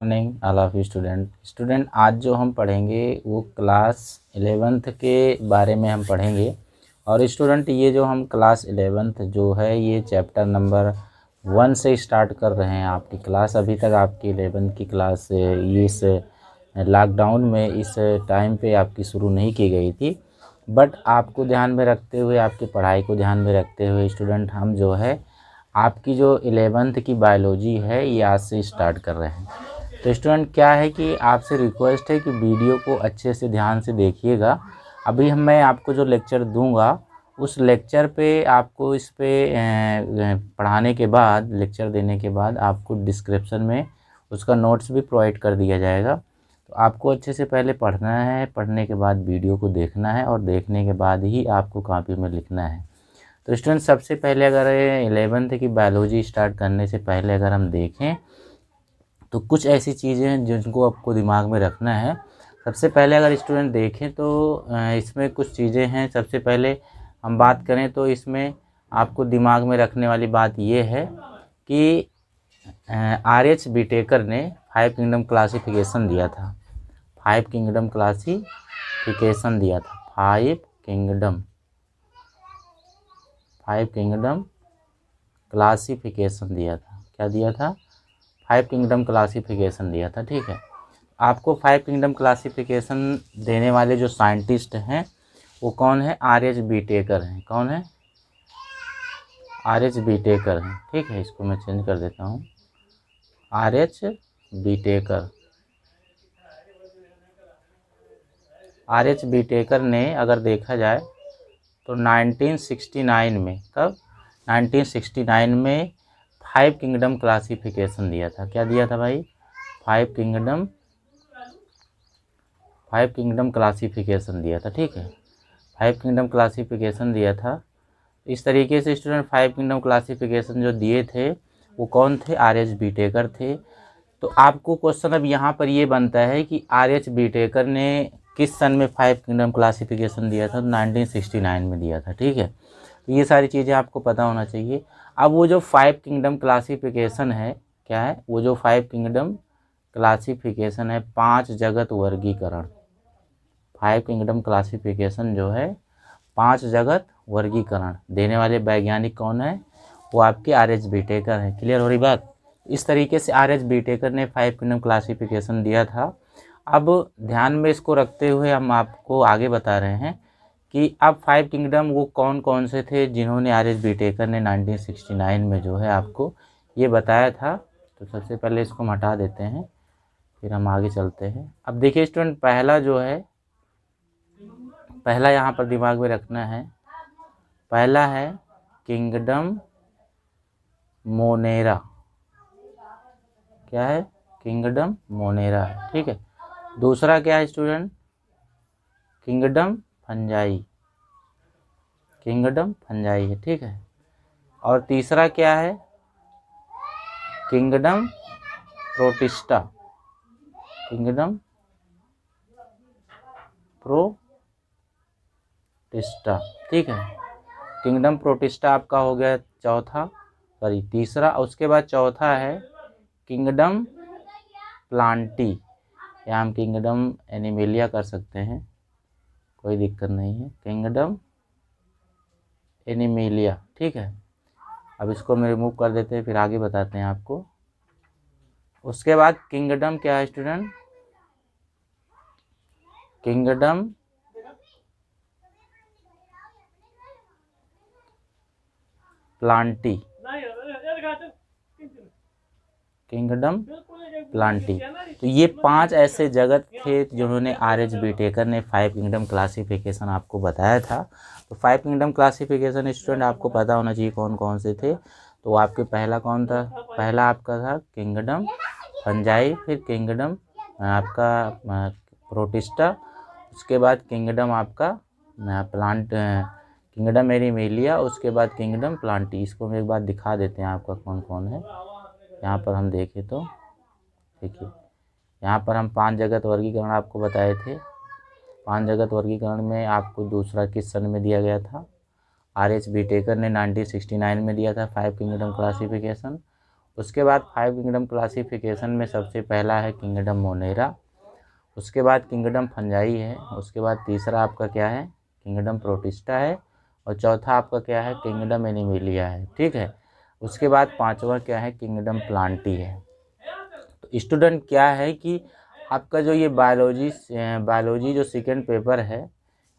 Morning all of student आज जो हम पढ़ेंगे वो क्लास 11th के बारे में हम पढ़ेंगे। और स्टूडेंट ये जो हम क्लास 11th जो है ये चैप्टर नंबर 1 से स्टार्ट कर रहे हैं। आपकी क्लास अभी तक आपकी 11th की क्लास ये इस लॉकडाउन में इस टाइम पे आपकी शुरू नहीं की गई थी। बट आपको ध्यान में रखते हुए, आपकी पढ़ाई को ध्यान में रखते हुए स्टूडेंट हम जो है आपकी जो 11th की बायोलॉजी है ये आज से स्टार्ट कर रहे हैं। तो स्टूडेंट क्या है कि आपसे रिक्वेस्ट है कि वीडियो को अच्छे से ध्यान से देखिएगा। अभी मैं आपको जो लेक्चर दूंगा उस लेक्चर पे आपको इस पे पढ़ाने के बाद, लेक्चर देने के बाद आपको डिस्क्रिप्शन में उसका नोट्स भी प्रोवाइड कर दिया जाएगा। तो आपको अच्छे से पहले पढ़ना है, पढ़ने के बाद वीडियो को देखना है और देखने के बाद ही आपको कॉपी में लिखना है। तो स्टूडेंट सबसे पहले अगर 11th की बायोलॉजी स्टार्ट करने से पहले अगर हम देखें तो कुछ ऐसी चीज़ें हैं जिनको आपको दिमाग में रखना है। सबसे पहले अगर स्टूडेंट देखें तो इसमें कुछ चीज़ें हैं। सबसे पहले हम बात करें तो इसमें आपको दिमाग में रखने वाली बात ये है कि R.H. विटेकर ने 5 किंगडम क्लासिफिकेशन दिया था। 5 किंगडम क्लासिफिकेशन दिया था। 5 किंगडम क्लासिफिकेशन दिया था। क्या दिया था? 5 किंगडम क्लासिफिकेशन दिया था। ठीक है, आपको 5 किंगडम क्लासिफिकेशन देने वाले जो साइंटिस्ट हैं वो कौन है? R.H. विटेकर हैं। कौन है? R.H. विटेकर हैं। ठीक है, इसको मैं चेंज कर देता हूँ। R.H. विटेकर। R.H. विटेकर ने अगर देखा जाए तो 1969 में, कब? 1969 में 5 किंगडम क्लासिफिकेशन दिया था। क्या दिया था भाई? 5 किंगडम क्लासिफिकेशन दिया था। ठीक है, 5 किंगडम क्लासिफिकेशन दिया था। इस तरीके से स्टूडेंट 5 किंगडम क्लासिफिकेशन जो दिए थे वो कौन थे? R.H. विटेकर थे। तो आपको क्वेश्चन अब यहाँ पर ये बनता है कि R.H. विटेकर ने किस सन में 5 किंगडम क्लासिफिकेशन दिया था? 1969 में दिया था। ठीक है, तो ये सारी चीज़ें आपको पता होना चाहिए। अब वो जो 5 किंगडम क्लासिफिकेशन है, क्या है वो जो 5 किंगडम क्लासिफिकेशन है? 5 जगत वर्गीकरण। 5 किंगडम क्लासिफिकेशन जो है 5 जगत वर्गीकरण देने वाले वैज्ञानिक कौन है? वो आपके R.H. विटेकर हैं। क्लियर हो रही बात? इस तरीके से R.H. विटेकर ने 5 किंगडम क्लासिफिकेशन दिया था। अब ध्यान में इसको रखते हुए हम आपको आगे बता रहे हैं कि अब 5 किंगडम वो कौन कौन से थे जिन्होंने R.H. विटेकर ने 1969 में जो है आपको ये बताया था। तो सबसे पहले इसको हम हटा देते हैं, फिर हम आगे चलते हैं। अब देखिए स्टूडेंट, पहला जो है, पहला यहाँ पर दिमाग में रखना है, पहला है किंगडम मोनेरा। क्या है? किंगडम मोनेरा है। ठीक है, दूसरा क्या है student? Kingdom fungi. Kingdom fungi है। ठीक है, और तीसरा क्या है? Kingdom protista. Kingdom protista. ठीक है, किंगडम प्रोटिस्टा आपका हो गया चौथा, सॉरी तीसरा। उसके बाद चौथा है किंगडम प्लांटी, या हम किंगडम एनिमेलिया कर सकते हैं, कोई दिक्कत नहीं है। Kingdom animalia. ठीक है, अब इसको हम रिमूव कर देते हैं, फिर आगे बताते हैं आपको। उसके बाद किंगडम क्या है student? Kingdom Plantae. Kingdom Plantae. तो ये 5 ऐसे जगत थे जिन्होंने R.H. विटेकर ने 5 किंगडम क्लासिफिकेशन आपको बताया था। तो 5 किंगडम क्लासिफिकेशन स्टूडेंट आपको पता होना चाहिए कौन कौन से थे। तो आपके पहला कौन था? पहला आपका था किंगडम फंजाई, फिर किंगडम आपका प्रोटिस्टा, उसके बाद किंगडम आपका प्लांट, किंगडम एनिमेलिया, उसके बाद किंगडम प्लांटी। इसको हम एक बार दिखा देते हैं आपका कौन कौन है। यहाँ पर हम देखें तो देखिए, यहाँ पर हम 5 जगत वर्गीकरण आपको बताए थे। 5 जगत वर्गीकरण में आपको दूसरा किस सन में दिया गया था? R.H. विटेकर ने 1969 में दिया था 5 किंगडम क्लासिफिकेशन। उसके बाद 5 किंगडम क्लासिफिकेशन में सबसे पहला है किंगडम मोनेरा, उसके बाद किंगडम फंजाई है, उसके बाद तीसरा आपका क्या है किंगडम प्रोटिस्टा है, और चौथा आपका क्या है किंगडम एनिमिलिया है। ठीक है, उसके बाद पांचवा क्या है किंगडम प्लांटी है। तो स्टूडेंट क्या है कि आपका जो ये बायोलॉजी जो सेकेंड पेपर है,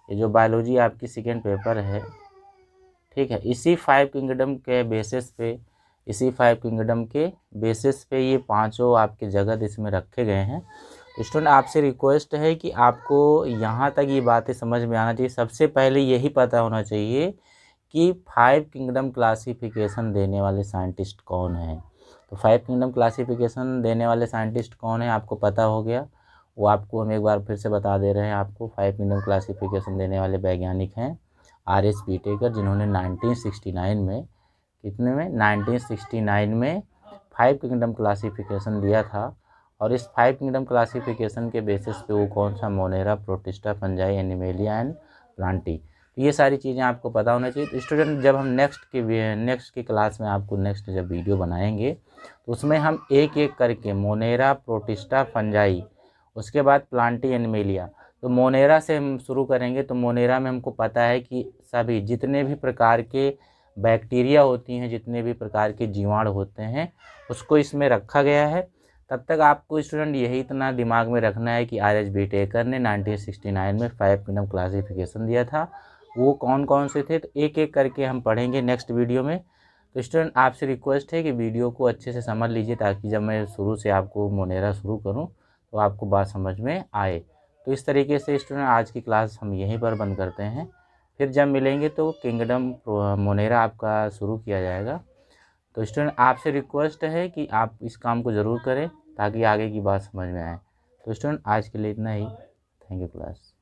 ये जो बायोलॉजी आपकी सेकेंड पेपर है, ठीक है, इसी 5 किंगडम के बेसिस पे ये पांचों आपके जगत इसमें रखे गए हैं। स्टूडेंट आपसे रिक्वेस्ट है कि आपको यहाँ तक ये बातें समझ में आना चाहिए। सबसे पहले यही पता होना चाहिए कि 5 किंगडम क्लासिफिकेशन देने वाले साइंटिस्ट कौन हैं। तो 5 किंगडम क्लासिफिकेशन देने वाले साइंटिस्ट कौन है आपको पता हो गया, वो आपको हम एक बार फिर से बता दे रहे हैं। आपको 5 किंगडम क्लासिफिकेशन देने वाले वैज्ञानिक हैं RS पीटेकर, जिन्होंने 1969 में 1969 में 5 किंगडम क्लासिफिकेशन दिया था। और इस 5 किंगडम क्लासिफिकेशन के बेसिस पे वो कौन सा Monera, protista, fungi, animalia and Plantae, तो ये सारी चीज़ें आपको पता होना चाहिए। तो स्टूडेंट जब हम नेक्स्ट की क्लास में आपको नेक्स्ट जब वीडियो बनाएंगे तो उसमें हम एक एक करके मोनेरा, प्रोटिस्टा, फंजाई, उसके बाद प्लांटी, एनिमेलिया, तो मोनेरा से हम शुरू करेंगे। तो मोनेरा में हमको पता है कि सभी जितने भी प्रकार के बैक्टीरिया होती हैं, जितने भी प्रकार के जीवाणु होते हैं, उसको इसमें रखा गया है। तब तक आपको स्टूडेंट यही इतना दिमाग में रखना है कि RS पीटेकर ने 1969 में 5 किंगडम क्लासिफिकेशन दिया था। वो कौन कौन से थे, तो एक एक करके हम पढ़ेंगे नेक्स्ट वीडियो में। तो स्टूडेंट आपसे रिक्वेस्ट है कि वीडियो को अच्छे से समझ लीजिए, ताकि जब मैं शुरू से आपको मोनेरा शुरू करूँ तो आपको बात समझ में आए। तो इस तरीके से स्टूडेंट आज की क्लास हम यहीं पर बंद करते हैं। फिर जब मिलेंगे तो किंगडम मोनेरा आपका शुरू किया जाएगा। तो स्टूडेंट आपसे रिक्वेस्ट है कि आप इस काम को ज़रूर करें ताकि आगे की बात समझ में आए। तो स्टूडेंट आज के लिए इतना ही। Thank you class.